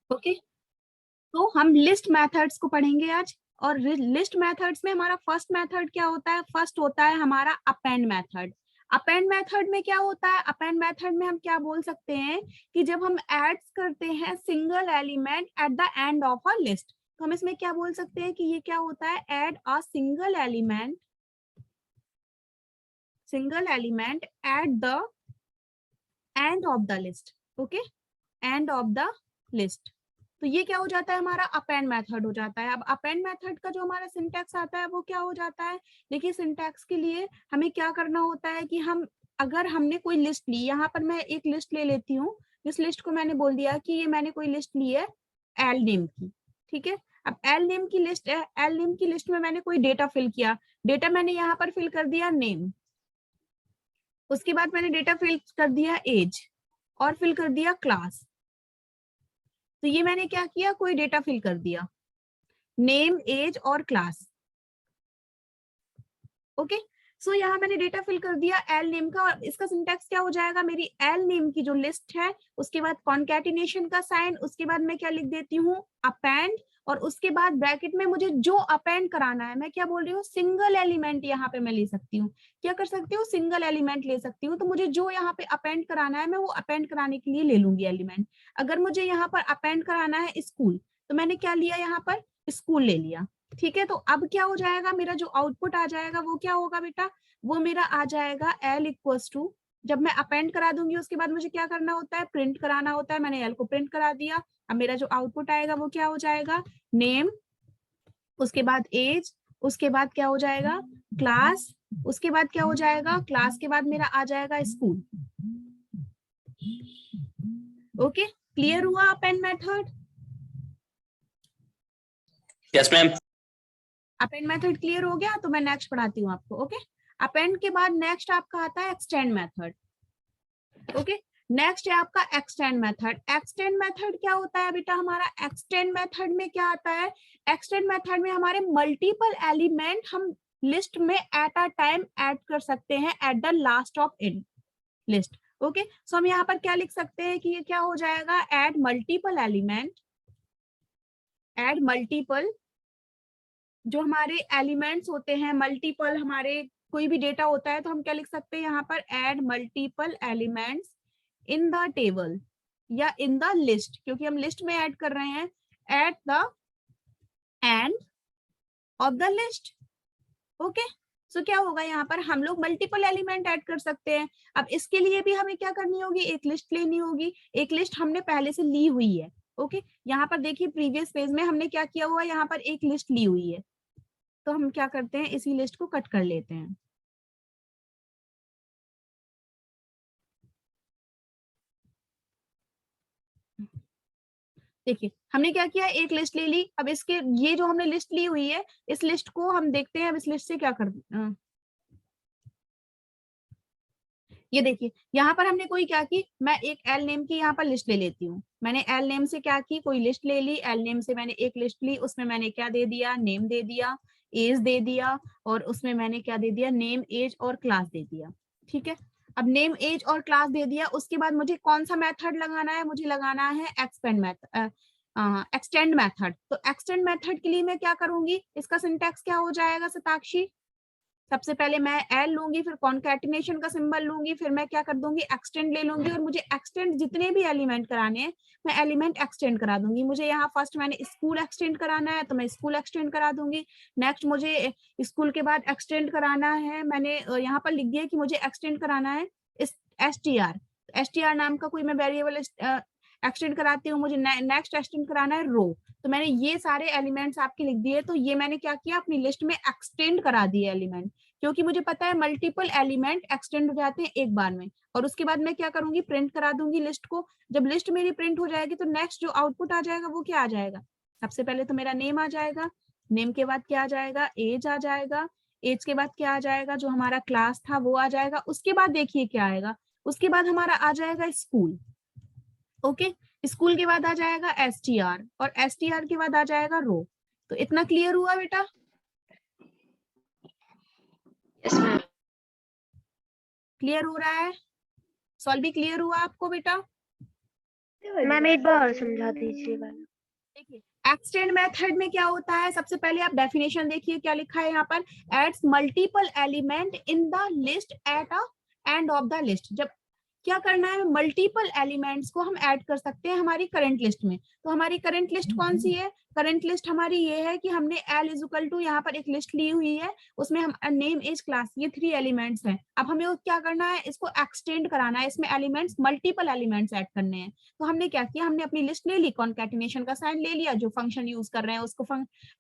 Okay, तो हम list methods को पढ़ेंगे आज। और लिस्ट मेथड्स में हमारा फर्स्ट मेथड क्या होता है? फर्स्ट होता है हमारा अपेंड मेथड। अपेंड मेथड में क्या होता है? अपेंड मेथड में हम क्या बोल सकते हैं कि जब हम एड्स करते हैं single element at the end of a list, तो हम इसमें क्या बोल सकते हैं कि ये क्या होता है? Add a single element at the end of the list. Okay, end of the list. तो ये क्या हो जाता है? हमारा अपेंड मेथड हो जाता है। अब अपेंड मेथड का जो हमारा सिंटैक्स आता है वो क्या हो जाता है? देखिए, सिंटैक्स के लिए हमें क्या करना होता है कि हम अगर हमने कोई लिस्ट ली, यहाँ पर मैं एक लिस्ट ले लेती हूँ। इस लिस्ट को मैंने बोल दिया कि ये मैंने कोई लिस्ट ली है एल नेम की, ठीक है। अब एल नेम की लिस्ट है, एल नेम की लिस्ट में मैंने कोई डेटा फिल किया, डेटा मैंने यहाँ पर फिल कर दिया नेम, उसके बाद मैंने डेटा फिल कर दिया एज और फिल कर दिया क्लास। तो ये मैंने क्या किया? कोई डेटा फिल कर दिया, नेम एज और क्लास। ओके, सो यहाँ मैंने डेटा फिल कर दिया एल नेम का, और इसका सिंटैक्स क्या हो जाएगा? मेरी एल नेम की जो लिस्ट है उसके बाद कॉन्कैटिनेशन का साइन, उसके बाद मैं क्या लिख देती हूँ? अपेंड, और उसके बाद ब्रैकेट में मुझे जो अपेंड कराना है, मैं क्या बोल रही हूँ? सिंगल एलिमेंट यहाँ पे मैं ले सकती हूँ। क्या कर सकती हूँ? सिंगल एलिमेंट ले सकती हूँ। तो मुझे जो यहाँ पे अपेंड कराना है मैं वो अपेंड कराने के लिए ले लूंगी एलिमेंट। अगर मुझे यहाँ पर अपेंड कराना है स्कूल, तो मैंने क्या लिया? यहाँ पर स्कूल ले लिया। ठीक है, तो अब क्या हो जाएगा? मेरा जो आउटपुट आ जाएगा वो क्या होगा बेटा? वो मेरा आ जाएगा एल इक्वल्स टू, जब मैं अपेंड करा दूंगी उसके बाद मुझे क्या करना होता है? प्रिंट कराना होता है। मैंने एल को प्रिंट करा दिया। अब मेरा जो आउटपुट आएगा वो क्या हो जाएगा? नेम, उसके बाद एज, उसके बाद क्या हो जाएगा? क्लास, उसके बाद क्या हो जाएगा? क्लास के बाद मेरा आ जाएगा स्कूल। ओके, क्लियर हुआ append method? Yes ma'am. Append method clear हो गया? तो मैं नेक्स्ट पढ़ाती हूँ आपको। ओके, अपेंड के बाद नेक्स्ट आपका आता है एक्सटेंड मेथड। ओके, नेक्स्ट है आपका एक्सटेंड मेथड। एक्सटेंड मेथड क्या होता है बेटा? हमारा एक्सटेंड मेथड में क्या आता है? एक्सटेंड मेथड में हमारे मल्टीपल एलिमेंट हम लिस्ट में एट अ टाइम ऐड कर सकते हैं एट द लास्ट ऑफ इन लिस्ट। ओके, सो हम यहाँ पर क्या लिख सकते हैं कि ये क्या हो जाएगा? Add multiple element, add multiple, जो हमारे एलिमेंट्स होते हैं मल्टीपल, हमारे कोई भी डेटा होता है तो हम क्या लिख सकते हैं यहाँ पर? Add multiple elements in the table या इन द लिस्ट, क्योंकि हम लिस्ट में ऐड कर रहे हैं, at the end of the list. Okay, so क्या होगा? यहाँ पर हम लोग मल्टीपल एलिमेंट ऐड कर सकते हैं। अब इसके लिए भी हमें क्या करनी होगी? एक लिस्ट लेनी होगी। एक लिस्ट हमने पहले से ली हुई है। ओके, यहाँ पर देखिए प्रीवियस पेज में हमने क्या किया हुआ है? यहाँ पर एक लिस्ट ली हुई है, तो हम क्या करते हैं? इसी लिस्ट को कट कर लेते हैं। देखिए हमने क्या किया? एक लिस्ट ले ली। अब इसके ये जो हमने लिस्ट ली हुई है, इस लिस्ट को हम देखते हैं अब इस लिस्ट से क्या कर ये देखिए यहाँ पर हमने कोई क्या की? मैं एक एल नेम की यहाँ पर लिस्ट ले लेती हूँ। मैंने एल नेम से क्या की? कोई लिस्ट ले ली। एल नेम से मैंने एक लिस्ट ली, उसमें मैंने क्या दे दिया? नेम दे दिया, एज दे दिया, और उसमें मैंने क्या दे दिया? नेम, एज और क्लास दे दिया। ठीक है, अब नेम, एज और क्लास दे दिया, उसके बाद मुझे कौन सा मेथड लगाना है? मुझे लगाना है एक्सपेंड मेथड, एक्सटेंड मेथड। तो एक्सटेंड मेथड के लिए मैं क्या करूंगी? इसका सिंटैक्स क्या हो जाएगा शताक्षी? सबसे पहले मैं एल लूंगी, फिर कॉन्कैटिनेशन का सिंबल लूंगी, फिर मैं क्या कर दूंगी? एक्सटेंड ले लूंगी, और मुझे एक्सटेंड जितने भी एलिमेंट कराने हैं मैं एलिमेंट एक्सटेंड करा दूंगी। मुझे यहाँ फर्स्ट मैंने स्कूल एक्सटेंड कराना है तो मैं स्कूल एक्सटेंड करा दूंगी। नेक्स्ट मुझे स्कूल के बाद एक्सटेंड कराना है, मैंने यहाँ पर लिख दिया कि मुझे एक्सटेंड कराना है एस टी आर नाम का कोई मैं वेरिएबल एक्सटेंड कराती हूँ। मुझे नेक्स्ट एक्सटेंड कराना है रो। तो मैंने ये सारे एलिमेंट्स आपके लिख दिए। तो ये मैंने क्या किया? अपनी लिस्ट में एक्सटेंड करा दिए एलिमेंट, क्योंकि मुझे पता है मल्टीपल एलिमेंट एक्सटेंड हो जाते हैं एक बार में। और उसके बाद मैं क्या करूंगी? प्रिंट करा दूंगी लिस्ट को। जब लिस्ट मेरी प्रिंट हो जाएगी तो नेक्स्ट जो आउटपुट आ जाएगा वो क्या आ जाएगा? सबसे पहले तो मेरा नेम आ जाएगा, नेम के बाद क्या आ जाएगा? एज आ जाएगा, एज के बाद क्या आ जाएगा? जो हमारा क्लास था वो आ जाएगा। उसके बाद देखिए क्या आएगा? उसके बाद हमारा आ जाएगा स्कूल। ओके, स्कूल के बाद आ जाएगा एस टी आर, और एस टी आर के बाद आ जाएगा रो। तो इतना क्लियर हुआ बेटा? Yes ma'am. क्लियर हो रहा है? सॉल्व भी क्लियर हुआ आपको बेटा? मैम एक बार और समझा दीजिएगा। देखिए एक्सटेंड मेथड में क्या होता है, सबसे पहले आप डेफिनेशन देखिए क्या लिखा है यहाँ पर, adds multiple element in the list at a end of the list. जब क्या करना है, मल्टीपल एलिमेंट्स को हम ऐड कर सकते हैं हमारी करंट लिस्ट में। तो हमारी करंट लिस्ट कौन सी है, करंट लिस्ट हमारी ये है कि हमने एल इज इक्वल टू यहाँ पर एक लिस्ट ली हुई है, उसमें हम नेम एज क्लास ये 3 एलिमेंट्स हैं। अब हमें क्या करना है, इसको एक्सटेंड कराना है, इसमें एलिमेंट्स मल्टीपल एलिमेंट्स ऐड करने हैं। तो हमने क्या किया, हमने अपनी लिस्ट ले ली, कॉन्कैटिनेशन का साइन ले लिया, जो फंक्शन यूज कर रहे हैं उसको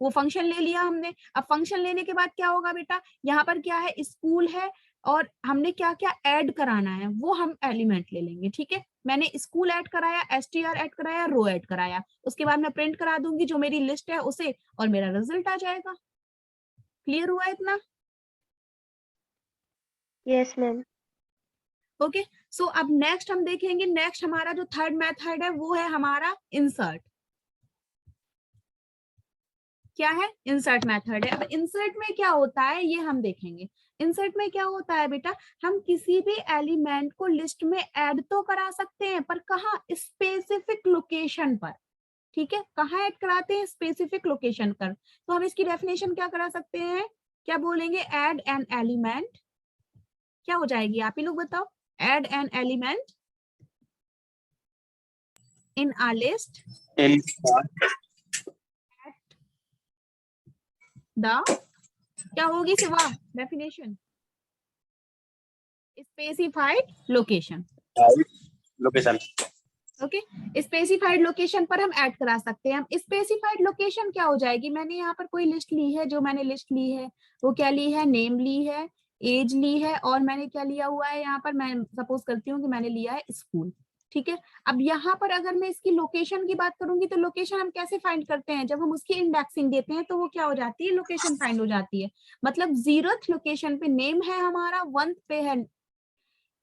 वो फंक्शन ले लिया हमने। अब फंक्शन लेने के बाद क्या होगा बेटा, यहाँ पर क्या है, स्कूल है और हमने क्या क्या ऐड कराना है वो हम एलिमेंट ले लेंगे। ठीक है, मैंने स्कूल ऐड कराया, एसटीआर ऐड कराया, रो ऐड कराया, उसके बाद मैं प्रिंट करा दूंगी जो मेरी लिस्ट है उसे, और मेरा रिजल्ट आ जाएगा। क्लियर हुआ इतना? Yes ma'am. ओके, सो अब नेक्स्ट हम देखेंगे, नेक्स्ट हमारा जो थर्ड मेथड है वो है हमारा इंसर्ट। क्या है, इंसर्ट मेथड है। अब इंसर्ट में क्या होता है ये हम देखेंगे। इंसर्ट में क्या होता है बेटा, हम किसी भी एलिमेंट को लिस्ट में ऐड तो करा सकते हैं, पर कहाँ, स्पेसिफिक लोकेशन पर। ठीक है, कहाँ ऐड कराते हैं, स्पेसिफिक लोकेशन पर। तो हम इसकी डेफिनेशन क्या करा सकते हैं, क्या बोलेंगे, ऐड एन एलिमेंट, क्या हो जाएगी आप ही लोग बताओ, add an element in a list In the, क्या होगी सिवा definition, specified location. location. Okay, specified location पर हम ऐड करा सकते हैं। हम स्पेसिफाइड लोकेशन क्या हो जाएगी, मैंने यहाँ पर कोई लिस्ट ली है, जो मैंने लिस्ट ली है वो क्या ली है, नेम ली है, एज ली है, और मैंने क्या लिया हुआ है यहाँ पर, मैं सपोज करती हूँ कि मैंने लिया है स्कूल। ठीक है, अब यहाँ पर अगर मैं इसकी लोकेशन की बात करूंगी तो लोकेशन हम कैसे फाइंड करते हैं, जब हम उसकी इंडेक्सिंग देते हैं तो वो क्या हो जाती है, लोकेशन फाइंड हो जाती है। मतलब 0th लोकेशन पे नेम है हमारा, 1th पे है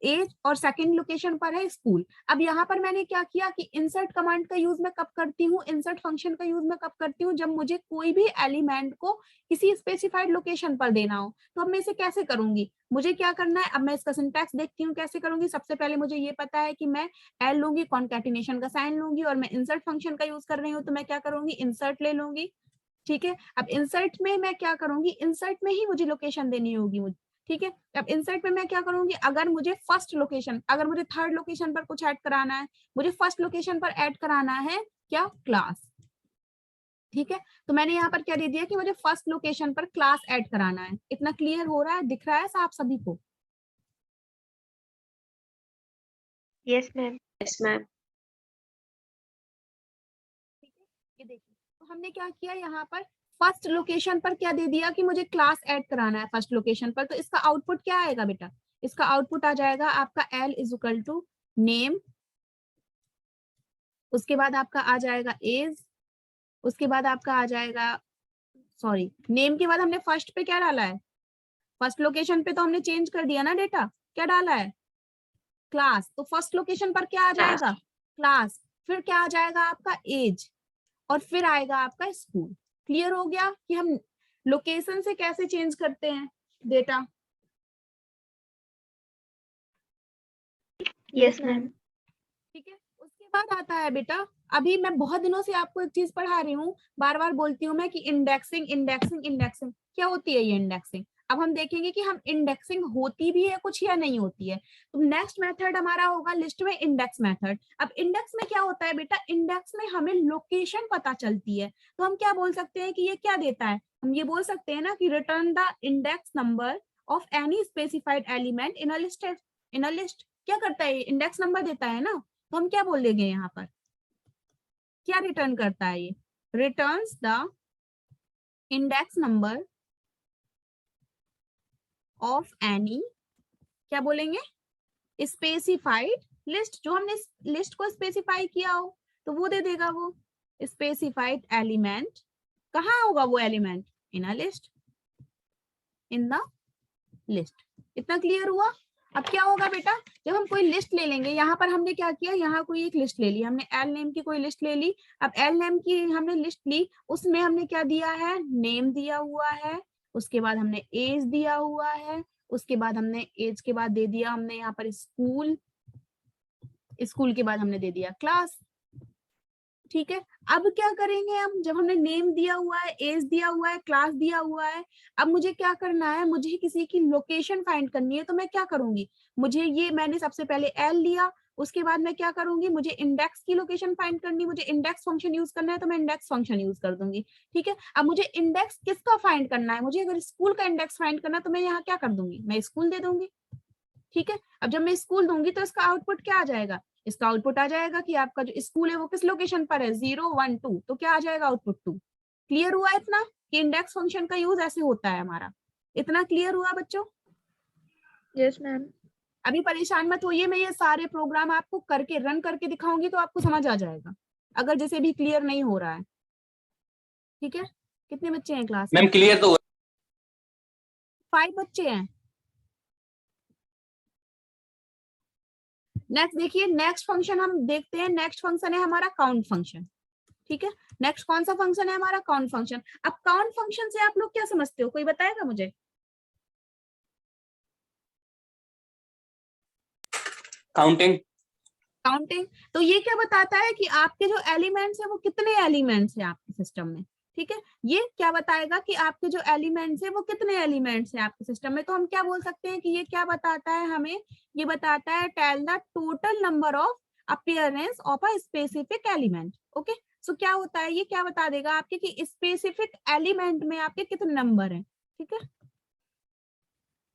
एज, और सेकंड लोकेशन पर है स्कूल। अब यहाँ पर मैंने क्या किया कि इंसर्ट कमांड का यूज मैं कब करती हूँ, इंसर्ट फंक्शन का यूज मैं कब करती हूँ, जब मुझे कोई भी एलिमेंट को किसी स्पेसिफाइड लोकेशन पर देना हो। तो अब मैं इसे कैसे करूंगी, मुझे क्या करना है, अब मैं इसका सिंटैक्स देखती हूँ कैसे करूंगी। सबसे पहले मुझे ये पता है कि मैं एल लूंगी, कॉन्कैटिनेशन का साइन लूंगी, और मैं इंसर्ट फंक्शन का यूज कर रही हूँ, तो मैं क्या करूंगी, इंसर्ट ले लूंगी। ठीक है, अब इंसर्ट में मैं क्या करूंगी, इंसर्ट में ही मुझे लोकेशन देनी होगी मुझे। ठीक है, अब इंसर्ट में मैं क्या करूंगी, अगर मुझे फर्स्ट लोकेशन, अगर मुझे थर्ड लोकेशन पर कुछ ऐड कराना है, मुझे फर्स्ट लोकेशन पर ऐड कराना है क्या, क्लास। ठीक है, तो मैंने यहाँ पर क्या दे दिया कि मुझे फर्स्ट लोकेशन पर क्लास ऐड कराना है। इतना क्लियर हो रहा है, दिख रहा है आप सभी को? Yes ma'am. Yes, ma'am. ये देखिए, तो हमने क्या किया यहाँ पर, फर्स्ट लोकेशन पर क्या दे दिया कि मुझे क्लास ऐड कराना है फर्स्ट लोकेशन पर। तो इसका आउटपुट क्या आएगा बेटा, इसका आउटपुट आ जाएगा आपका L is equal to name, उसके बाद आपका आ जाएगा एज, उसके बाद आपका आ जाएगा, सॉरी, नेम के बाद हमने फर्स्ट पे क्या डाला है, फर्स्ट लोकेशन पे तो हमने चेंज कर दिया ना डेटा, क्या डाला है, क्लास। तो फर्स्ट लोकेशन पर क्या आ जाएगा, क्लास, फिर क्या आ जाएगा आपका एज, और फिर आएगा आपका स्कूल। क्लियर हो गया कि हम लोकेशन से कैसे चेंज करते हैं डेटा? Yes ma'am. ठीक है, उसके बाद आता है बेटा, अभी मैं बहुत दिनों से आपको एक चीज पढ़ा रही हूँ, बार बार बोलती हूँ मैं कि इंडेक्सिंग इंडेक्सिंग इंडेक्सिंग, क्या होती है ये इंडेक्सिंग। अब हम देखेंगे कि हम इंडेक्सिंग होती भी है कुछ या नहीं होती है। तो नेक्स्ट मेथड हमारा होगा लिस्ट में इंडेक्स मेथड। अब इंडेक्स में क्या होता है बेटा, इंडेक्स में हमें लोकेशन पता चलती है। तो हम क्या बोल सकते हैं कि ये क्या देता है, हम ये बोल सकते हैं ना कि return the index number of any specified element in a list. In a list क्या करता है, इंडेक्स नंबर देता है ना। तो हम क्या बोल देंगे यहाँ पर, क्या रिटर्न करता है ये, returns the index number of any, क्या बोलेंगे, स्पेसिफाइड लिस्ट। जो हमने लिस्ट को स्पेसिफाई किया हो तो वो दे देगा वो स्पेसिफाइड एलिमेंट। कहाँ होगा वो element, in a list, in the list. इतना क्लियर हुआ? अब क्या होगा बेटा, जब हम कोई लिस्ट ले लेंगे, यहाँ पर हमने क्या किया, यहाँ कोई एक लिस्ट ले ली हमने, एल नेम की कोई लिस्ट ले ली। अब एल नेम की हमने लिस्ट ली, उसमें हमने क्या दिया है, नेम दिया हुआ है, उसके बाद हमने एज दिया हुआ है, उसके बाद हमने एज के बाद दे दिया हमने यहाँ पर स्कूल, स्कूल के बाद हमने दे दिया क्लास। ठीक है, अब क्या करेंगे हम, जब हमने नेम दिया हुआ है, एज दिया हुआ है, क्लास दिया हुआ है, अब मुझे क्या करना है, मुझे किसी की लोकेशन फाइंड करनी है, तो मैं क्या करूंगी, मुझे ये मैंने सबसे पहले एल लिया, उसके बाद मैं क्या करूंगी, मुझे इंडेक्स की लोकेशन फाइंड करनी, मुझे इंडेक्स फंक्शन यूज करना है तो मैं इंडेक्स फंक्शन यूज कर दूंगी। ठीक है, अब मुझे इंडेक्स किसका फाइंड करना है, मुझे अगर स्कूल का इंडेक्स फाइंड करना है तो मैं यहाँ क्या कर दूंगी, मैं स्कूल दे दूंगी। ठीक है, अब जब मैं स्कूल दूंगी तो इसका आउटपुट क्या आ जाएगा, इसका आउटपुट आ जाएगा कि आपका जो स्कूल है वो किस लोकेशन पर है, 0 1 2, तो क्या आ जाएगा आउटपुट 2। क्लियर हुआ इतना कि इंडेक्स फंक्शन का यूज ऐसे होता है हमारा, इतना क्लियर हुआ बच्चों? Yes ma'am. अभी परेशान मत होइए, मैं ये सारे प्रोग्राम आपको करके रन करके दिखाऊंगी तो आपको समझ आ जाएगा, अगर जैसे भी क्लियर नहीं हो रहा है। ठीक है, कितने बच्चे हैं क्लास में? मैम क्लियर तो 5 बच्चे हैं। नेक्स्ट देखिए, नेक्स्ट फंक्शन हम देखते हैं, नेक्स्ट फंक्शन है हमारा काउंट फंक्शन। ठीक है, नेक्स्ट कौन सा फंक्शन है हमारा, काउंट फंक्शन। अब काउंट फंक्शन से आप लोग क्या समझते हो, कोई बताएगा मुझे? काउंटिंग। काउंटिंग, तो ये क्या बताता है कि आपके जो एलिमेंट्स है वो कितने एलिमेंट्स है आपके सिस्टम में। ठीक है, ये क्या बताएगा कि आपके जो एलिमेंट्स है वो कितने एलिमेंट्स है आपके सिस्टम में, तो हम क्या बोल सकते हैं कि ये क्या बताता है हमें, ये बताता है tell the total number of appearance of a specific element. Okay, so क्या होता है, ये क्या बता देगा आपके कि स्पेसिफिक एलिमेंट में आपके कितने नंबर हैं। ठीक है,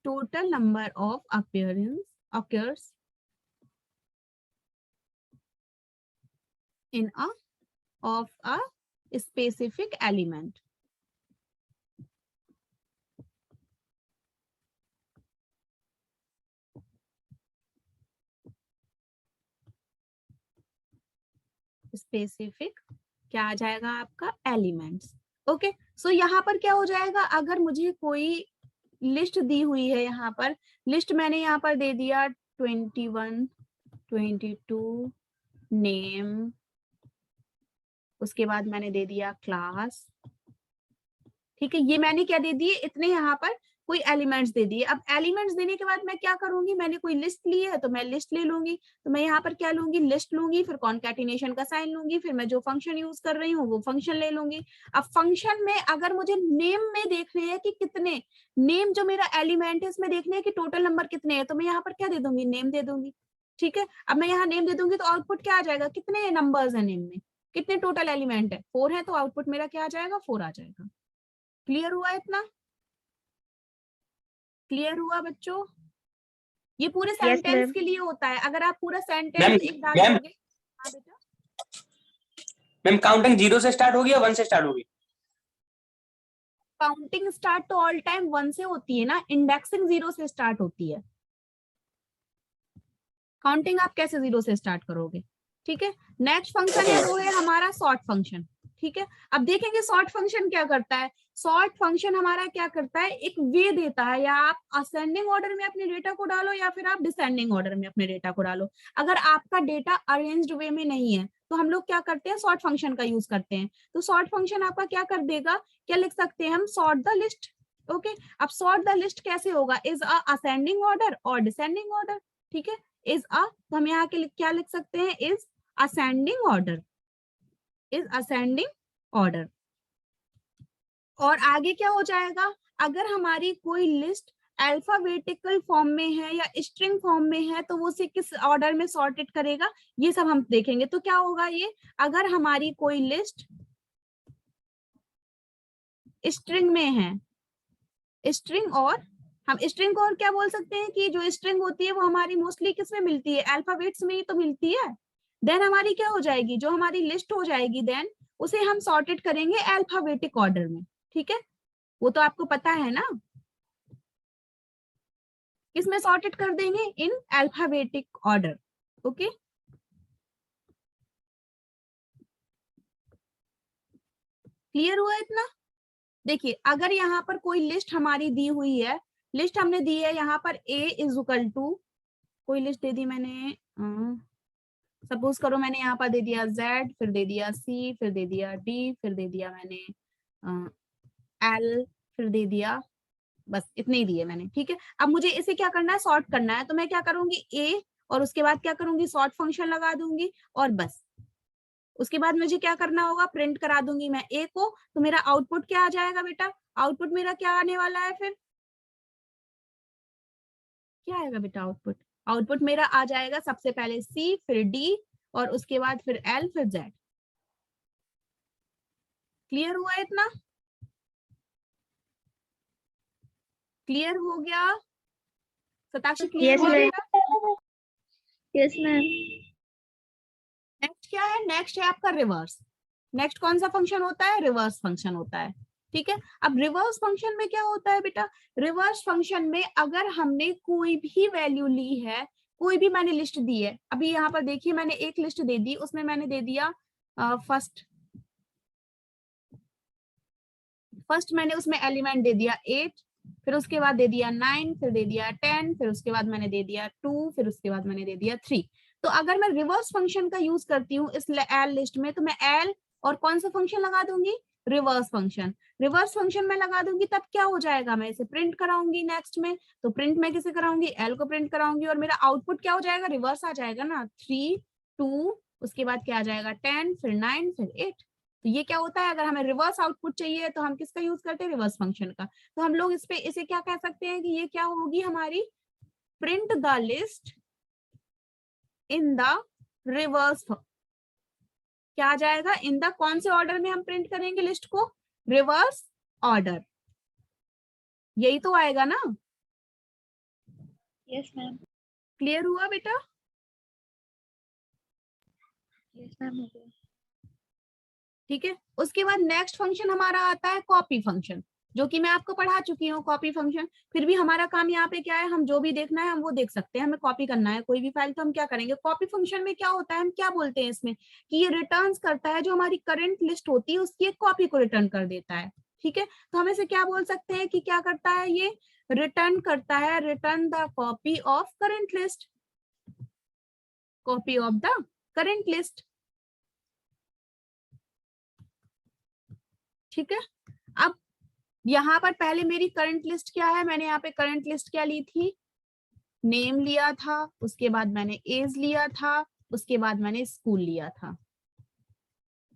total number of appearance occurs in a of a specific element. Specific क्या आ जाएगा आपका, एलिमेंट्स। ओके, सो यहाँ पर क्या हो जाएगा, अगर मुझे कोई लिस्ट दी हुई है, यहाँ पर लिस्ट मैंने यहाँ पर दे दिया 21 22 नेम, उसके बाद मैंने दे दिया क्लास। ठीक है, ये मैंने क्या दे दिए, इतने यहाँ पर कोई एलिमेंट्स दे दिए। अब एलिमेंट्स देने के बाद मैं क्या करूंगी, मैंने कोई लिस्ट ली है तो मैं लिस्ट ले लूंगी, तो मैं यहाँ पर क्या लूंगी, लिस्ट लूंगी, फिर कॉन्कैटिनेशन का साइन लूंगी, फिर मैं जो फंक्शन यूज कर रही हूँ वो फंक्शन ले लूंगी। अब फंक्शन में अगर मुझे नेम में देखने हैं कि कितने नेम, जो मेरा एलिमेंट है इसमें देखने हैं कि टोटल नंबर कितने हैं, तो मैं यहाँ पर क्या दे दूंगी, नेम दे दूंगी। ठीक है, अब मैं यहाँ नेम दे दूंगी तो आउटपुट क्या आ जाएगा, कितने नंबर्स है नेम में, कितने टोटल एलिमेंट है, 4 है, तो आउटपुट मेरा क्या आ जाएगा, 4 आ जाएगा। क्लियर हुआ इतना? क्लियर हुआ बच्चों? ये पूरे यस सेंटेंस मैम। के लिए होता है, अगर आप पूरा मैम सेंटेंस एक डाल मैम दोगे। हाँ बेटा, मैम काउंटिंग 0 से स्टार्ट होगी या 1 से स्टार्ट होगी? काउंटिंग स्टार्ट तो ऑल टाइम 1 से होती है ना, इंडेक्सिंग 0 से स्टार्ट होती है। काउंटिंग आप कैसे 0 से स्टार्ट करोगे। ठीक है, नेक्स्ट फंक्शन है वो है हमारा सॉर्ट फंक्शन। ठीक है, अब देखेंगे सॉर्ट फंक्शन क्या करता है। सॉर्ट फंक्शन हमारा क्या करता है, एक वे देता है, या आप असेंडिंग ऑर्डर में अपने डेटा को डालो या फिर आप डिसेंडिंग ऑर्डर में अपने डेटा को डालो। अगर आपका डेटा अरेंज्ड वे में नहीं है तो हम लोग क्या करते हैं, सॉर्ट फंक्शन का यूज करते हैं। तो सॉर्ट फंक्शन आपका क्या कर देगा, क्या लिख सकते हैं हम, सॉर्ट द लिस्ट। ओके, अब सॉर्ट द लिस्ट कैसे होगा, इज अ असेंडिंग ऑर्डर और डिसेंडिंग ऑर्डर। ठीक है, इज अ, तो हम यहाँ के क्या लिख सकते हैं, is ascending order, is ascending order. और आगे क्या हो जाएगा, अगर हमारी कोई लिस्ट अल्फाबेटिकल फॉर्म में है या स्ट्रिंग फॉर्म में है तो वो उसे किस ऑर्डर में सॉर्टेड करेगा, ये सब हम देखेंगे। तो क्या होगा ये, अगर हमारी कोई लिस्ट स्ट्रिंग में है, स्ट्रिंग, और हम स्ट्रिंग को और क्या बोल सकते हैं कि जो स्ट्रिंग होती है वो हमारी मोस्टली किस में मिलती है, अल्फाबेट्स में ही तो मिलती है। देन हमारी क्या हो जाएगी, जो हमारी लिस्ट हो जाएगी, देन उसे हम सॉर्टेड करेंगे अल्फाबेटिक ऑर्डर में। ठीक है, वो तो आपको पता है ना, किसमें सॉर्टेड कर देंगे, इन अल्फाबेटिक ऑर्डर। ओके, क्लियर हुआ इतना? देखिए, अगर यहाँ पर कोई लिस्ट हमारी दी हुई है, लिस्ट हमने दी है यहाँ पर a इज इक्वल टू, कोई लिस्ट दे दी मैंने, सपोज करो मैंने यहाँ पर दे दिया z, फिर दे दिया c, फिर दे दिया d, फिर दे दिया मैंने l, फिर दे दिया, बस इतने ही दिए मैंने। ठीक है, अब मुझे इसे क्या करना है, सॉर्ट करना है, तो मैं क्या करूंगी, a, और उसके बाद क्या करूंगी, सॉर्ट फंक्शन लगा दूंगी और बस उसके बाद मुझे क्या करना होगा, प्रिंट करा दूंगी मैं ए को, तो मेरा आउटपुट क्या आ जाएगा बेटा, आउटपुट मेरा क्या आने वाला है, फिर क्या आएगा बेटा आउटपुट, आउटपुट मेरा आ जाएगा सबसे पहले सी, फिर डी, और उसके बाद फिर एल, फिर जेड। क्लियर हुआ इतना, क्लियर हो गया सताक्षी, क्लियर Yes, हुआ ma'am. बेटा? Yes, ma'am. नेक्स्ट क्या है, नेक्स्ट है आपका रिवर्स। नेक्स्ट कौन सा फंक्शन होता है, रिवर्स फंक्शन होता है। ठीक है, अब रिवर्स फंक्शन में क्या होता है बेटा, रिवर्स फंक्शन में अगर हमने कोई भी वैल्यू ली है, कोई भी मैंने लिस्ट दी है, अभी यहाँ पर देखिए मैंने एक लिस्ट दे दी, उसमें मैंने दे दिया फर्स्ट मैंने उसमें एलिमेंट दे दिया 8, फिर उसके बाद दे दिया 9, फिर दे दिया 10, फिर उसके बाद मैंने दे दिया 2, फिर उसके बाद मैंने दे दिया 3। तो अगर मैं रिवर्स फंक्शन का यूज करती हूँ इस एल लिस्ट में, तो मैं एल और कौन सा फंक्शन लगा दूंगी, रिवर्स फंक्शन। रिवर्स फंक्शन में लगा दूंगी तब क्या हो जाएगा, मैं इसे प्रिंट कराऊंगी नेक्स्ट में, तो प्रिंट मैं किसे कराऊंगी, एल को प्रिंट कराऊंगी, और मेरा आउटपुट क्या हो जाएगा, रिवर्स आ जाएगा ना, 3 2, उसके बाद क्या आ जाएगा 10, फिर 9, फिर 8। तो ये क्या होता है, अगर हमें रिवर्स आउटपुट चाहिए तो हम किसका यूज करते हैं, रिवर्स फंक्शन का। तो हम लोग इसे क्या कह सकते हैं कि ये क्या होगी हमारी, print the list in the reverse, क्या आ जाएगा, इन द कौन से ऑर्डर में हम प्रिंट करेंगे लिस्ट को, रिवर्स ऑर्डर, यही तो आएगा ना। Yes, ma'am. क्लियर हुआ बेटा? Yes, ma'am. हो गया। ठीक है, उसके बाद नेक्स्ट फंक्शन हमारा आता है कॉपी फंक्शन, जो कि मैं आपको पढ़ा चुकी हूँ कॉपी फंक्शन। फिर भी हमारा काम यहाँ पे क्या है, हम जो भी देखना है हम वो देख सकते हैं, हमें कॉपी करना है कोई भी फाइल, तो हम क्या करेंगे, कॉपी फंक्शन में क्या होता है, हम क्या बोलते हैं इसमें कि ये रिटर्न्स करता है, जो हमारी करंट लिस्ट होती है उसकी एक कॉपी को रिटर्न कर देता है। ठीक है, तो हम इसे क्या बोल सकते हैं कि क्या करता है, ये रिटर्न करता है, return the copy of current list, copy of the current list. ठीक है, अब यहाँ पर पहले मेरी करंट लिस्ट क्या है, मैंने यहाँ पे करंट लिस्ट क्या ली थी, नेम लिया था, उसके बाद मैंने एज लिया था, उसके बाद मैंने स्कूल लिया था।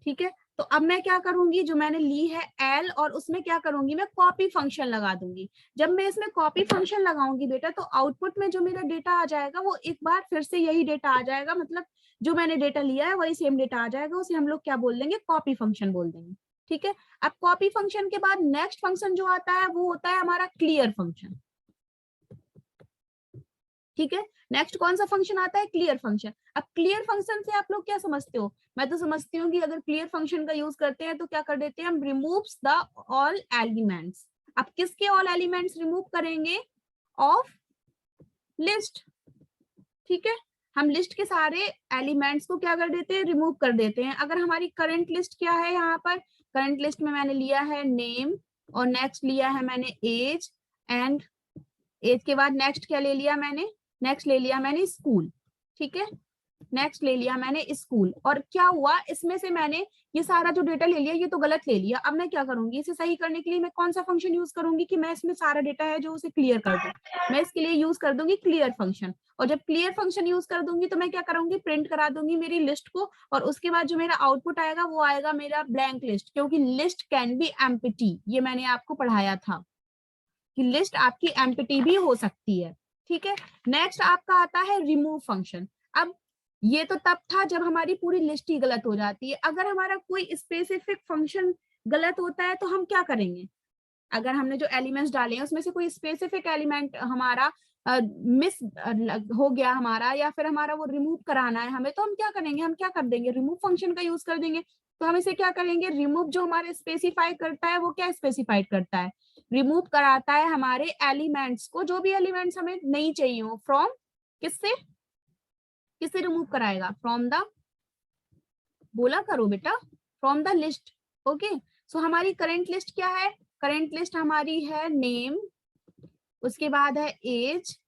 ठीक है, तो अब मैं क्या करूंगी, जो मैंने ली है एल, और उसमें क्या करूंगी, मैं कॉपी फंक्शन लगा दूंगी। जब मैं इसमें कॉपी फंक्शन लगाऊंगी बेटा, तो आउटपुट में जो मेरा डेटा आ जाएगा वो एक बार फिर से यही डेटा आ जाएगा, मतलब जो मैंने डेटा लिया है वही सेम डेटा आ जाएगा, उसे हम लोग क्या बोल देंगे, कॉपी फंक्शन बोल देंगे। ठीक है, अब कॉपी फंक्शन के बाद नेक्स्ट फंक्शन जो आता है वो होता है हमारा क्लियर फंक्शन। ठीक है, नेक्स्ट कौन सा फंक्शन आता है, क्लियर फंक्शन। अब क्लियर फंक्शन से आप लोग क्या समझते हो, मैं तो समझती हूँ कि अगर क्लियर फंक्शन का यूज करते हैं तो क्या कर देते हैं हम, रिमूव्स द ऑल एलिमेंट्स। अब किसके ऑल एलिमेंट्स रिमूव करेंगे, ऑफ लिस्ट। ठीक है, हम लिस्ट के सारे एलिमेंट्स को क्या कर देते हैं, रिमूव कर देते हैं। अगर हमारी करंट लिस्ट क्या है, यहाँ पर करंट लिस्ट में मैंने लिया है नेम, और नेक्स्ट लिया है मैंने एज, एंड एज के बाद नेक्स्ट क्या ले लिया मैंने, नेक्स्ट ले लिया मैंने स्कूल। ठीक है, नेक्स्ट ले लिया मैंने स्कूल, और क्या हुआ, इसमें से मैंने ये सारा जो डेटा ले लिया ये तो गलत ले लिया। अब मैं क्या करूंगी, इसे सही करने के लिए मैं कौन सा फंक्शन यूज करूंगी कि मैं इसमें सारा डेटा है जो उसे क्लियर कर दूं, मैं इसके लिए यूज कर दूंगी क्लियर फंक्शन। और जब क्लियर फंक्शन यूज कर दूंगी तो मैं क्या करूंगी, प्रिंट करा दूंगी मेरी लिस्ट को, और उसके बाद जो मेरा आउटपुट आएगा वो आएगा मेरा ब्लैंक लिस्ट, क्योंकि लिस्ट कैन बी एम्प्टी, ये मैंने आपको पढ़ाया था कि लिस्ट आपकी एम्प्टी भी हो सकती है। ठीक है, नेक्स्ट आपका आता है रिमूव फंक्शन। अब ये तो तब था जब हमारी पूरी लिस्ट ही गलत हो जाती है, अगर हमारा कोई स्पेसिफिक फंक्शन गलत होता है तो हम क्या करेंगे, अगर हमने जो एलिमेंट्स डाले हैं उसमें से कोई स्पेसिफिक एलिमेंट हमारा मिस हो गया हमारा, या फिर हमारा वो रिमूव कराना है हमें, तो हम क्या करेंगे, हम क्या कर देंगे, रिमूव फंक्शन का यूज कर देंगे। तो हम इसे क्या करेंगे, रिमूव जो हमारे स्पेसिफाई करता है वो क्या स्पेसिफाइड करता है, रिमूव कराता है हमारे एलिमेंट्स को, जो भी एलिमेंट्स हमें नहीं चाहिए हो, फ्रॉम किससे, किससे रिमूव कराएगा, फ्रॉम द, बोला करो बेटा, फ्रॉम द लिस्ट। ओके, सो हमारी करंट लिस्ट क्या है, करंट लिस्ट हमारी है नेम, उसके बाद है एज,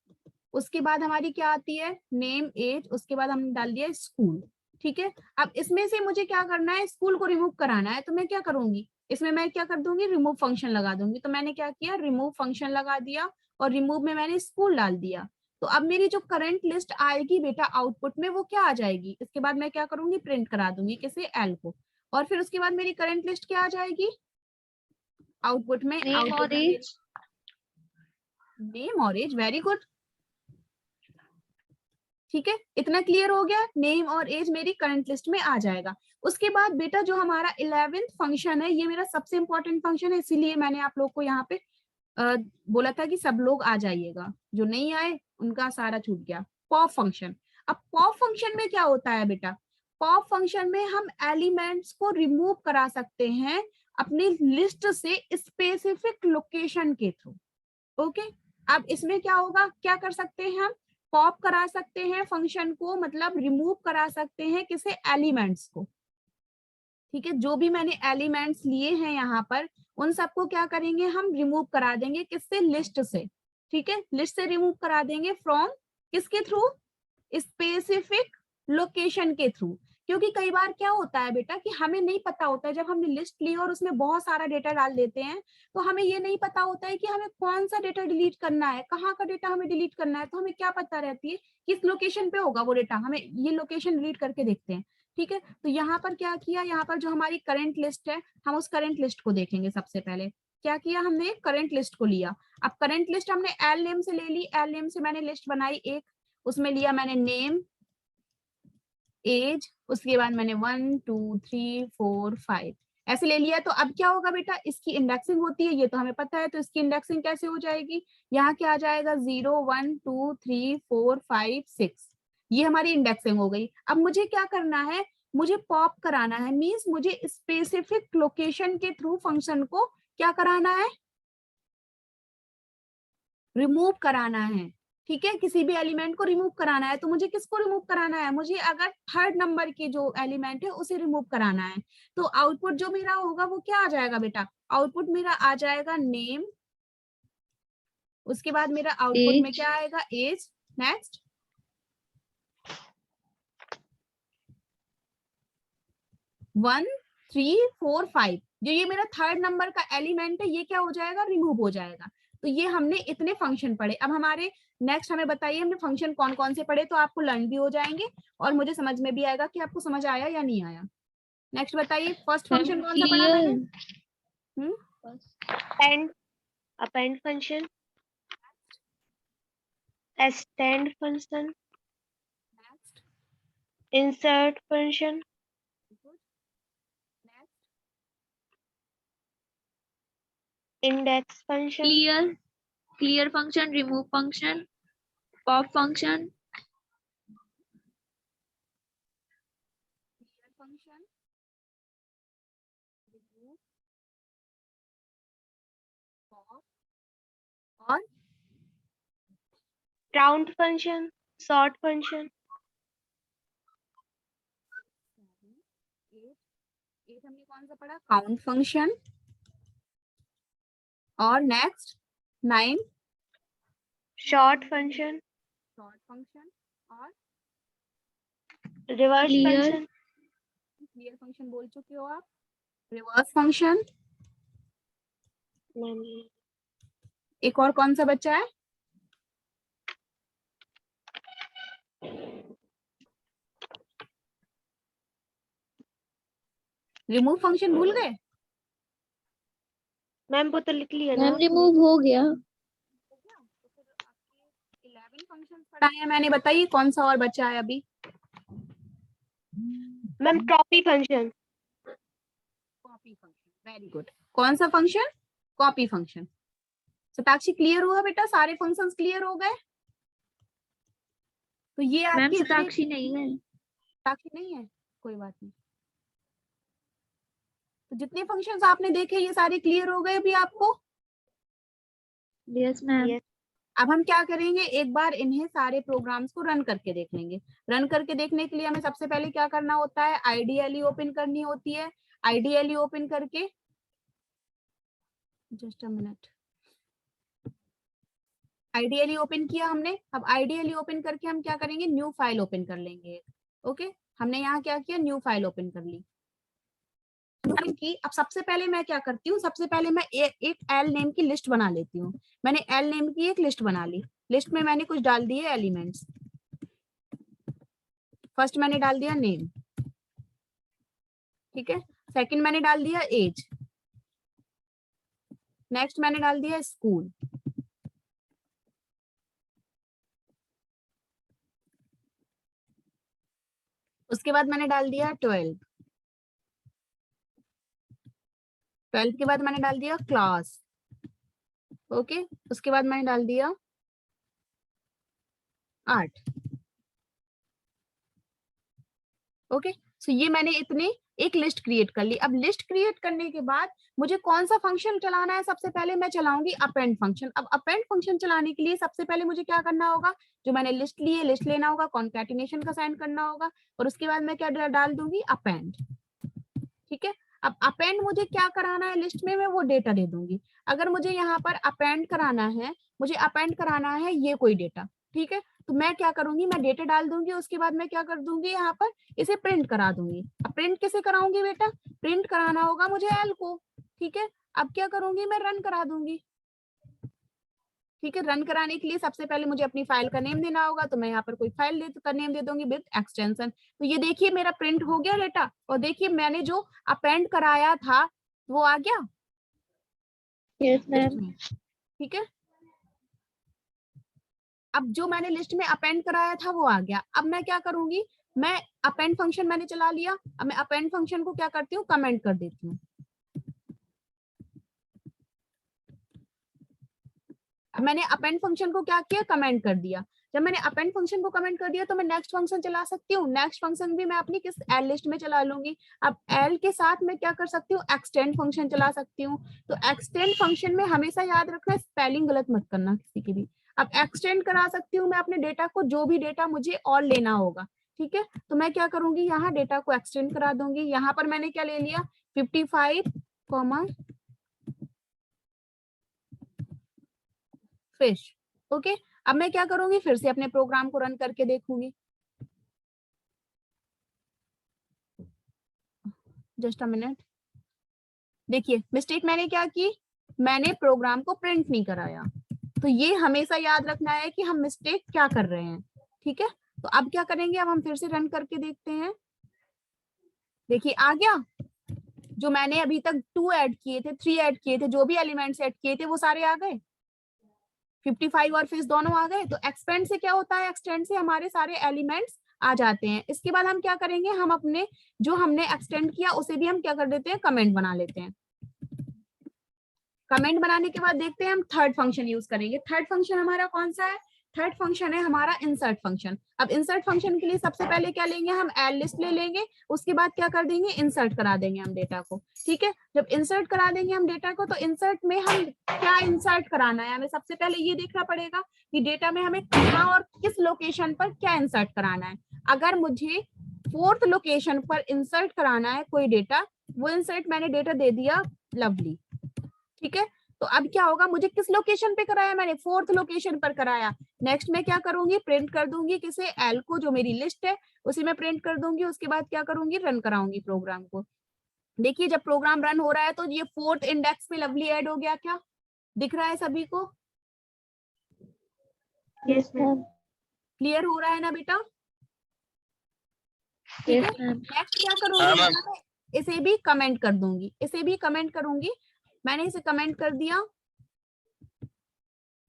उसके बाद हमारी क्या आती है, नेम एज, उसके बाद हमने डाल दिया स्कूल। ठीक है, अब इसमें से मुझे क्या करना है, स्कूल को रिमूव कराना है, तो मैं क्या करूंगी, इसमें मैं क्या कर दूंगी, रिमूव फंक्शन लगा दूंगी। तो मैंने क्या किया, रिमूव फंक्शन लगा दिया, और रिमूव में मैंने स्कूल डाल दिया। तो अब मेरी जो करंट लिस्ट आएगी बेटा आउटपुट में वो क्या आ जाएगी, इसके बाद मैं क्या करूंगी, प्रिंट करा दूंगी किसे, एल को, और फिर उसके बाद मेरी करंट लिस्ट क्या आ जाएगी आउटपुट में, नेम और एज। नेम और एज, वेरी गुड, ठीक है, इतना क्लियर हो गया, नेम और एज मेरी करंट लिस्ट में आ जाएगा। उसके बाद बेटा जो हमारा 11th फंक्शन है, ये मेरा सबसे इंपॉर्टेंट फंक्शन है, इसीलिए मैंने आप लोग को यहाँ पे बोला था कि सब लोग आ जाइएगा, जो नहीं आए उनका सारा छूट गया। Pop function. अब पॉप फंक्शन में क्या होता है बेटा, पॉप फंक्शन में हम एलिमेंट्स को रिमूव करा सकते हैं अपनी लिस्ट से स्पेसिफिक लोकेशन के थ्रू। ओके, अब इसमें क्या होगा, क्या कर सकते हैं हम, पॉप करा सकते हैं फंक्शन को, मतलब रिमूव करा सकते हैं किसे, एलिमेंट्स को, ठीक है, जो भी मैंने एलिमेंट्स लिए हैं यहाँ पर उन सबको क्या करेंगे हम, रिमूव करा देंगे किससे, लिस्ट से, ठीक है, लिस्ट से रिमूव करा देंगे फ्रॉम किसके थ्रू, स्पेसिफिक लोकेशन के थ्रू। क्योंकि कई बार क्या होता है बेटा कि हमें नहीं पता होता है, जब हमने लिस्ट ली और उसमें बहुत सारा डेटा डाल देते हैं तो हमें ये नहीं पता होता है कि हमें कौन सा डेटा डिलीट करना है, कहाँ का डेटा हमें डिलीट करना है, तो हमें क्या पता रहती है किस लोकेशन पे होगा वो डेटा, हमें ये लोकेशन डिलीट करके देखते हैं, ठीक है। तो यहाँ पर क्या किया, यहाँ पर जो हमारी करंट लिस्ट है हम उस करंट लिस्ट को देखेंगे। सबसे पहले क्या किया हमने, करंट लिस्ट को लिया। अब करंट लिस्ट हमने एल नेम से ले ली, एल नेम से मैंने लिस्ट बनाई एक, उसमें लिया मैंने नेम, एज, उसके बाद मैंने 1 2 3 4 5 ऐसे ले लिया। तो अब क्या होगा बेटा, इसकी इंडेक्सिंग होती है, ये तो हमें पता है, तो इसकी इंडेक्सिंग कैसे हो जाएगी, यहाँ क्या आ जाएगा 0 1 2 3 4 5 6, ये हमारी इंडेक्सिंग हो गई। अब मुझे क्या करना है, मुझे पॉप कराना है, मींस मुझे स्पेसिफिक लोकेशन के थ्रू फंक्शन को क्या कराना है, रिमूव कराना है, ठीक है, किसी भी एलिमेंट को रिमूव कराना है। तो मुझे किसको रिमूव कराना है, मुझे अगर थर्ड नंबर की जो एलिमेंट है उसे रिमूव कराना है। तो आउटपुट जो मेरा होगा वो क्या आ जाएगा बेटा, आउटपुट मेरा आ जाएगा नेम, उसके बाद मेरा आउटपुट में क्या आएगा, एज, नेक्स्ट 1 3 4 5, जो ये मेरा थर्ड नंबर का एलिमेंट है ये क्या हो जाएगा, रिमूव हो जाएगा। तो ये हमने इतने फंक्शन पढ़े। अब हमारे नेक्स्ट हमें बताइए हमने फंक्शन कौन कौन से पढ़े, तो आपको लर्न भी हो जाएंगे और मुझे समझ में भी आएगा कि आपको समझ आया या नहीं आया। नेक्स्ट बताइए, फर्स्ट फंक्शन कौन सा पढ़ा मैंने, append append function, extend function, next insert function, next index function, clear function, remove function, pop function, function, और count function, sort function, eight हमने कौन सा पढ़ा, काउंट फंक्शन, और next 9 sort function, sort function, और reverse Clear. function, clear function बोल चुके हो आप, रिवर्स फंक्शन, एक और कौन सा बच्चा है, रिमूव फंक्शन भूल गए, मैम वो तो लिख लिया ना मैम रिमूव हो गया। 11 फंक्शंस पढ़ाए हैं मैंने, बताइए कौन सा और बचा है अभी, ma'am copy function, copy function, very good, कौन सा function, copy function. Satakshi clear हुआ बेटा, सारे फंक्शंस क्लियर हो गए, तो ये मैम आपके सताक्षी नहीं है। सताक्षी नहीं है, कोई बात नहीं। तो जितने फंक्शंस आपने देखे ये सारे क्लियर हो गए अभी आपको। Yes ma'am. Yes. अब हम क्या करेंगे, एक बार इन्हें सारे प्रोग्राम्स को रन करके देख लेंगे। रन करके देखने के लिए हमें सबसे पहले क्या करना होता है, आईडीएलई ओपन करनी होती है। आईडीएलई ओपन करके, just a minute, IDLE open किया हमने। अब आईडीएलई ओपन करके हम क्या करेंगे, न्यू फाइल ओपन कर लेंगे। ओके, हमने यहाँ क्या किया, न्यू फाइल ओपन कर ली की। अब सबसे पहले मैं क्या करती हूँ, सबसे पहले मैं एक एल नेम की लिस्ट बना लेती हूँ। मैंने एल नेम की एक लिस्ट बना ली। लिस्ट में मैंने कुछ डाल दिए एलिमेंट्स। फर्स्ट मैंने डाल दिया नेम, ठीक है। सेकंड मैंने डाल दिया एज, नेक्स्ट मैंने डाल दिया स्कूल, उसके बाद मैंने डाल दिया 12 के बाद मैंने डाल दिया क्लास, ओके। उसके बाद मैंने डाल दिया 8, ओके। सो ये मैंने इतने एक लिस्ट क्रिएट कर ली। अब लिस्ट क्रिएट करने के बाद मुझे कौन सा फंक्शन चलाना है, सबसे पहले मैं चलाऊंगी अपेंड फंक्शन। अब अपेंड फंक्शन चलाने के लिए सबसे पहले मुझे क्या करना होगा, जो मैंने लिस्ट ली है लिस्ट लेना होगा, कॉन्कैटिनेशन का साइन करना होगा, और उसके बाद मैं क्या डाल दूंगी अपेंड, ठीक है। अब अपेंड मुझे क्या कराना है लिस्ट में, मैं वो डेटा दे दूंगी। अगर मुझे यहाँ पर अपेंड कराना है, मुझे अपेंड कराना है ये कोई डेटा, ठीक है, तो मैं क्या करूंगी, मैं डेटा डाल दूंगी, उसके बाद मैं क्या कर दूंगी यहाँ पर इसे प्रिंट करा दूंगी। अब प्रिंट कैसे कराऊंगी बेटा, प्रिंट कराना होगा मुझे एल को, ठीक है। अब क्या करूंगी, मैं रन करा दूंगी, ठीक है। रन कराने के लिए सबसे पहले मुझे अपनी फाइल का नेम देना होगा, तो मैं यहाँ पर कोई फाइल का नेम दे दूंगी विद एक्सटेंशन। तो ये देखिए मेरा प्रिंट हो गया डेटा, और देखिए मैंने जो अपेंड कराया था वो आ गया, यस मैम। ठीक है। अब जो मैंने लिस्ट में अपेंड कराया था वो आ गया। अब मैं क्या करूंगी, मैं अपेंड फंक्शन मैंने चला लिया, अब मैं अपेंड फंक्शन को क्या करती हूँ, कमेंट कर देती हूँ। अब मैंने अपेंड फंक्शन को क्या किया, कमेंट कर दिया। जब मैंने अपेंड फंक्शन को कमेंट कर दिया तो मैं नेक्स्ट फंक्शन चला सकती हूँ। नेक्स्ट फंक्शन भी मैं अपनी किस एल लिस्ट में चला लूंगी। अब एल के साथ मैं क्या कर सकती हूँ, एक्सटेंड फंक्शन चला सकती हूँ। तो एक्सटेंड फंक्शन में हमेशा याद रखना स्पेलिंग गलत मत करना किसी की भी। अब एक्सटेंड करा सकती हूँ मैं अपने डेटा को, जो भी डेटा मुझे और लेना होगा, ठीक है। तो मैं क्या करूंगी, यहाँ डेटा को एक्सटेंड करा दूंगी। यहाँ पर मैंने क्या ले लिया, 55 फिश, ओके। अब मैं क्या करूंगी, फिर से अपने प्रोग्राम को रन करके देखूंगी। जस्ट अ मिनट, देखिए मिस्टेक मैंने क्या की, मैंने प्रोग्राम को प्रिंट नहीं कराया। तो ये हमेशा याद रखना है कि हम मिस्टेक क्या कर रहे हैं, ठीक है। तो अब क्या करेंगे, अब हम फिर से रन करके देखते हैं। देखिए आ गया, जो मैंने अभी तक 2 ऐड किए थे, 3 ऐड किए थे, जो भी एलिमेंट्स ऐड किए थे वो सारे आ गए, 55 और फिश दोनों आ गए। तो एक्सपेंड से क्या होता है, एक्सटेंड से हमारे सारे एलिमेंट्स आ जाते हैं। इसके बाद हम क्या करेंगे, हम अपने जो हमने एक्सटेंड किया उसे भी हम क्या कर देते हैं, कमेंट बना लेते हैं। कमेंट बनाने के बाद देखते हैं हम थर्ड फंक्शन यूज करेंगे। थर्ड फंक्शन हमारा कौन सा है, थर्ड फंक्शन है हमारा इंसर्ट फंक्शन। अब इंसर्ट फंक्शन के लिए सबसे पहले क्या लेंगे, हम एल लिस्ट ले लेंगे, उसके बाद क्या कर देंगे, इंसर्ट करा देंगे हम डेटा को, ठीक है। जब इंसर्ट करा देंगे हम डेटा को, तो इंसर्ट में हम क्या इंसर्ट कराना है, हमें सबसे पहले ये देखना पड़ेगा कि डेटा में हमें कहाँ और किस लोकेशन पर क्या इंसर्ट कराना है। अगर मुझे 4th लोकेशन पर इंसर्ट कराना है कोई डेटा, वो इंसर्ट मैंने डेटा दे दिया लवली, ठीक है। तो अब क्या होगा, मुझे किस लोकेशन पे कराया, मैंने 4th लोकेशन पर कराया। नेक्स्ट मैं क्या करूंगी, प्रिंट कर दूंगी किसे, एल को, जो मेरी लिस्ट है उसी में प्रिंट कर दूंगी। उसके बाद क्या करूंगी, रन कराऊंगी प्रोग्राम को। देखिए जब प्रोग्राम रन हो रहा है तो ये 4th इंडेक्स में लवली ऐड हो गया, क्या दिख रहा है सभी को, यस मैम। क्लियर हो रहा है ना बेटा, ठीक है। Yes ma'am. नेक्स्ट क्या करूंगी, मैं इसे भी कमेंट कर दूंगी, इसे भी कमेंट करूंगी। मैंने इसे कमेंट कर दिया।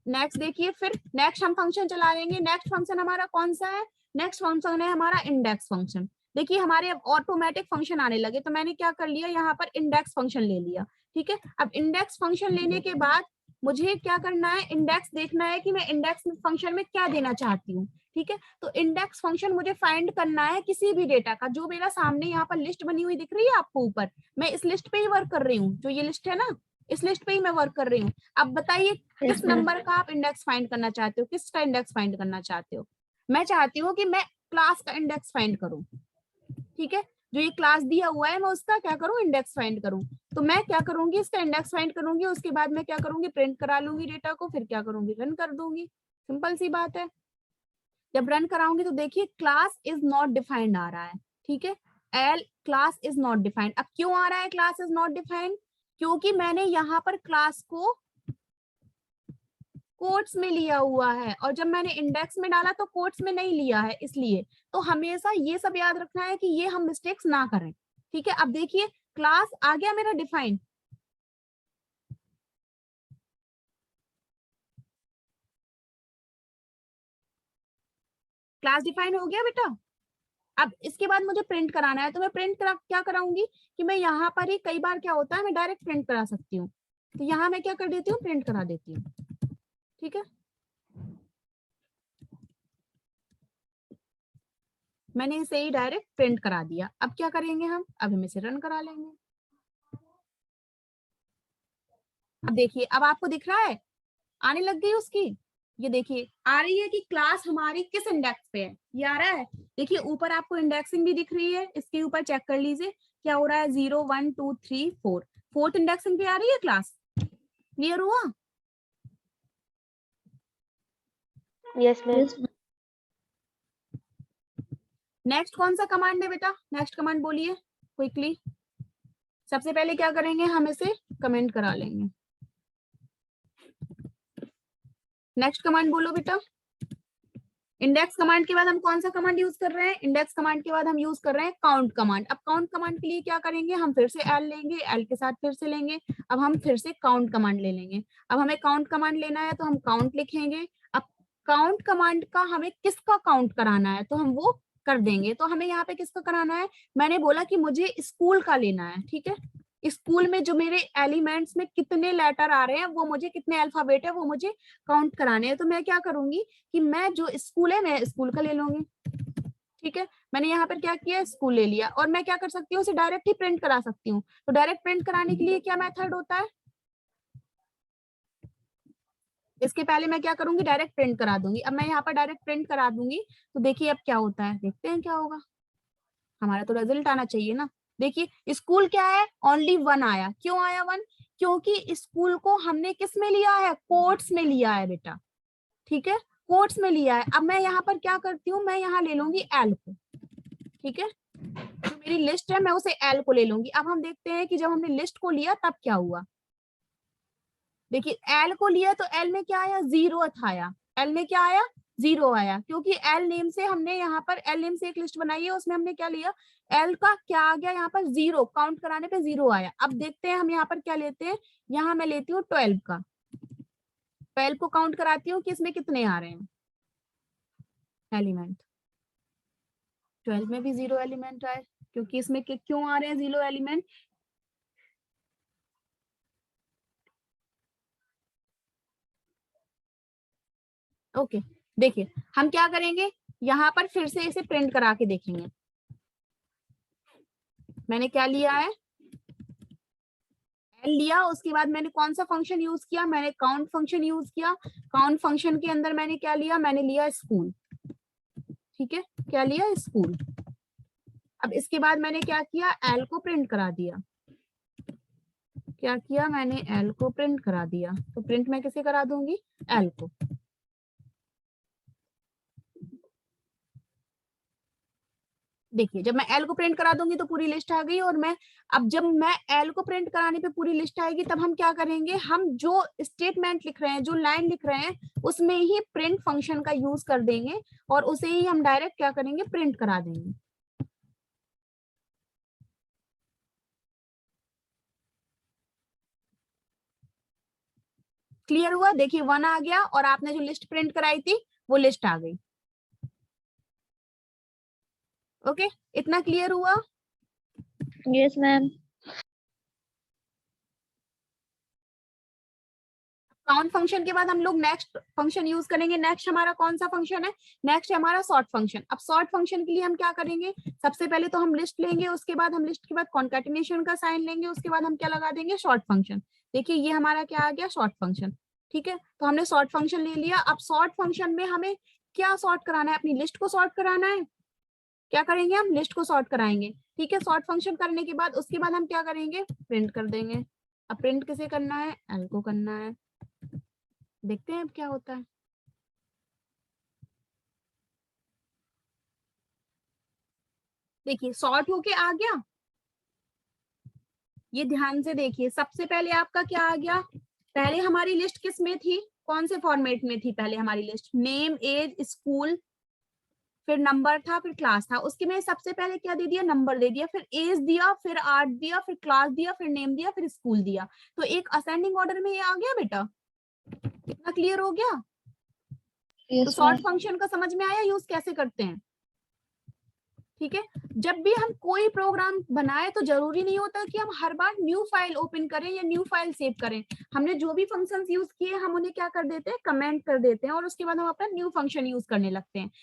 नेक्स्ट देखिए, फिर नेक्स्ट हम फंक्शन चला लेंगे। नेक्स्ट फंक्शन हमारा कौन सा है, नेक्स्ट फंक्शन है हमारा इंडेक्स फंक्शन। देखिए हमारे अब ऑटोमेटिक फंक्शन आने लगे, तो मैंने क्या कर लिया, यहाँ पर इंडेक्स फंक्शन ले लिया, ठीक है। अब इंडेक्स फंक्शन लेने के बाद मुझे क्या करना है, इंडेक्स देखना है कि मैं इंडेक्स फंक्शन में क्या देना चाहती हूँ, ठीक है। तो इंडेक्स फंक्शन मुझे फाइंड करना है किसी भी डेटा का, जो मेरा सामने यहाँ पर लिस्ट बनी हुई दिख रही है आपको ऊपर, मैं इस लिस्ट पे ही वर्क कर रही हूँ, जो ये लिस्ट है ना, इस लिस्ट पे ही मैं वर्क कर रही हूँ। अब बताइए किस नंबर का आप इंडेक्स फाइंड करना चाहते हो, किसका इंडेक्स फाइंड करना चाहते हो। मैं चाहती हूँ कि मैं क्लास का इंडेक्स फाइंड करूँ, ठीक है। जो ये क्लास दिया हुआ है मैं उसका क्या करूँ, इंडेक्स फाइंड करूँ। तो मैं क्या करूंगी, इसका इंडेक्स फाइंड करूंगी, उसके बाद मैं क्या करूंगी, प्रिंट करा लूंगी डेटा को, फिर क्या करूंगी, रन कर दूंगी। सिंपल सी बात है। जब रन कराऊंगी तो देखिए क्लास इज नॉट डिफाइंड आ रहा है, ठीक है। L class is not defined. अब क्यों आ रहा है क्लास इज नॉट डिफाइंड, क्योंकि मैंने यहाँ पर क्लास को कोट्स में लिया हुआ है, और जब मैंने इंडेक्स में डाला तो कोट्स में नहीं लिया है, इसलिए तो हमेशा ये सब याद रखना है कि ये हम मिस्टेक्स ना करें। ठीक है, अब देखिए क्लास आ गया मेरा डिफाइन। क्लास डिफाइन हो गया बेटा। अब इसके बाद मुझे प्रिंट कराना है, तो मैं प्रिंट करा क्या कराऊंगी कि मैं यहाँ पर ही, कई बार क्या होता है मैं डायरेक्ट प्रिंट करा सकती हूँ, तो यहाँ मैं क्या कर देती हूँ, प्रिंट करा देती हूँ। ठीक है, मैंने इसे ही डायरेक्ट प्रिंट करा दिया। अब क्या करेंगे अब हम इसे रन करा लेंगे। अब देखिए, अब आपको दिख रहा है आने लग गई उसकी, ये देखिए आ रही है कि क्लास हमारी किस इंडेक्स पे है, ये आ रहा है। देखिए ऊपर आपको इंडेक्सिंग भी दिख रही है, इसके ऊपर चेक कर लीजिए क्या हो रहा है, 0 1 2 3 4, फोर्थ इंडेक्सिंग पे आ रही है क्लास। क्लियर हुआ? Yes ma'am. Yes, ma'am. Next कौन सा कमांड है बेटा, नेक्स्ट कमांड बोलिए क्विकली। सबसे पहले क्या करेंगे, हम इसे कमेंट करा लेंगे। नेक्स्ट कमांड बोलो बेटा। इंडेक्स कमांड के बाद हम कौन सा कमांड यूज कर रहे हैं, इंडेक्स कमांड के बाद हम यूज कर रहे हैं काउंट कमांड। अब काउंट कमांड के लिए क्या करेंगे, हम फिर से एल लेंगे, एल के साथ फिर से लेंगे, अब हम फिर से काउंट कमांड ले लेंगे। अब हमें काउंट कमांड लेना है तो हम काउंट लिखेंगे। अब काउंट कमांड का हमें किसका काउंट कराना है तो हम वो कर देंगे। तो हमें यहाँ पे किसका कराना है, मैंने बोला कि मुझे स्कूल का लेना है। ठीक है, स्कूल में जो मेरे एलिमेंट्स में कितने लेटर आ रहे हैं, वो मुझे कितने अल्फाबेट है वो मुझे काउंट कराने हैं। तो मैं क्या करूंगी कि मैं जो स्कूल है मैं स्कूल का ले लूंगी। ठीक है, मैंने यहाँ पर क्या किया, स्कूल ले लिया, और मैं क्या कर सकती हूँ, उसे डायरेक्ट ही प्रिंट करा सकती हूँ। तो डायरेक्ट प्रिंट कराने के लिए क्या मेथड होता है, इसके पहले मैं क्या करूंगी, डायरेक्ट प्रिंट करा दूंगी। अब मैं यहाँ पर डायरेक्ट प्रिंट करा दूंगी, तो देखिए अब क्या होता है, देखते हैं क्या होगा। हमारा तो रिजल्ट आना चाहिए ना। देखिए स्कूल क्या है, ओनली 1 आया। क्यों आया 1, क्योंकि स्कूल को हमने किस में लिया है, कोट्स में लिया है बेटा। ठीक है, कोट्स में लिया है। अब मैं यहाँ पर क्या करती हूँ, मैं यहाँ ले लूंगी एल को। ठीक है, जो मेरी लिस्ट है मैं उसे एल को ले लूंगी। अब हम देखते हैं कि जब हमने लिस्ट को लिया तब क्या हुआ। देखिए एल को लिया तो एल में क्या आया, 0 आया। एल में क्या आया, 0 आया, क्योंकि एल नेम से हमने यहाँ पर, एल नेम से एक लिस्ट बनाई है, उसमें हमने क्या लिया, एल का क्या आ गया यहाँ पर, 0, काउंट कराने पे 0 आया। अब देखते हैं हम यहाँ पर क्या लेते हैं, यहाँ मैं लेती हूँ 12 का, 12 को काउंट कराती हूँ कि इसमें कितने आ रहे हैं एलिमेंट। 12 में भी 0 एलिमेंट आए, क्योंकि इसमें क्यों आ रहे हैं 0 एलिमेंट, ओके। देखिए हम क्या करेंगे, यहाँ पर फिर से इसे प्रिंट करा के देखेंगे। मैंने क्या लिया है, एल लिया, उसके बाद मैंने कौन सा फंक्शन यूज किया, मैंने काउंट फंक्शन यूज किया। काउंट फंक्शन के अंदर मैंने क्या लिया, मैंने लिया स्कूल। ठीक है, क्या लिया, स्कूल। अब इसके बाद मैंने क्या किया, एल को प्रिंट करा दिया। क्या किया मैंने, एल को प्रिंट करा दिया। तो प्रिंट मैं किसे करा दूंगी, एल को। देखिए जब मैं एल को प्रिंट करा दूंगी तो पूरी लिस्ट आ गई, और मैं, अब जब मैं एल को प्रिंट कराने पे पूरी लिस्ट आएगी तब हम क्या करेंगे, हम जो स्टेटमेंट लिख रहे हैं, जो लाइन लिख रहे हैं, उसमें ही प्रिंट फंक्शन का यूज कर देंगे, और उसे ही हम डायरेक्ट क्या करेंगे, प्रिंट करा देंगे। क्लियर हुआ? देखिए 1 आ गया, और आपने जो लिस्ट प्रिंट कराई थी वो लिस्ट आ गई। ओके, इतना क्लियर हुआ? Yes, ma'am. काउंट फंक्शन के बाद हम लोग नेक्स्ट फंक्शन यूज करेंगे। नेक्स्ट हमारा कौन सा फंक्शन है, नेक्स्ट है हमारा सॉर्ट फंक्शन। अब सॉर्ट फंक्शन के लिए हम क्या करेंगे, सबसे पहले तो हम लिस्ट लेंगे, उसके बाद हम लिस्ट के बाद कॉन्कैटिनेशन का साइन लेंगे, उसके बाद हम क्या लगा देंगे, सॉर्ट फंक्शन। देखिए ये हमारा क्या आ गया, सॉर्ट फंक्शन। ठीक है, तो हमने सॉर्ट फंक्शन ले लिया। अब सॉर्ट फंक्शन में हमें क्या सॉर्ट कराना है, अपनी लिस्ट को सॉर्ट कराना है। क्या करेंगे, हम लिस्ट को सॉर्ट कराएंगे। ठीक है, सॉर्ट फंक्शन करने के बाद उसके बाद हम क्या करेंगे, प्रिंट कर देंगे। अब प्रिंट किसे करना है, एल को करना है। देखते हैं अब क्या होता है। देखिए सॉर्ट होके आ गया, ये ध्यान से देखिए। सबसे पहले आपका क्या आ गया, पहले हमारी लिस्ट किस में थी, कौन से फॉर्मेट में थी पहले हमारी लिस्ट? नेम, एज, स्कूल, फिर नंबर था, फिर क्लास था। उसके में सबसे पहले क्या दे दिया? नंबर दे दिया, फिर एज दिया, फिर आर्ट दिया, फिर क्लास दिया, फिर नेम दिया, फिर स्कूल दिया। तो एक असेंडिंग ऑर्डर में ये आ गया बेटा, इतना क्लियर हो गया? तो Yes, सॉर्ट ma'am. फंक्शन का समझ में आया यूज कैसे करते हैं? ठीक है, जब भी हम कोई प्रोग्राम बनाए तो जरूरी नहीं होता कि हम हर बार न्यू फाइल ओपन करें या न्यू फाइल सेव करें। हमने जो भी फंक्शंस यूज किए हम उन्हें क्या कर देते हैं? कमेंट कर देते हैं और उसके बाद हम अपना न्यू फंक्शन यूज करने लगते हैं।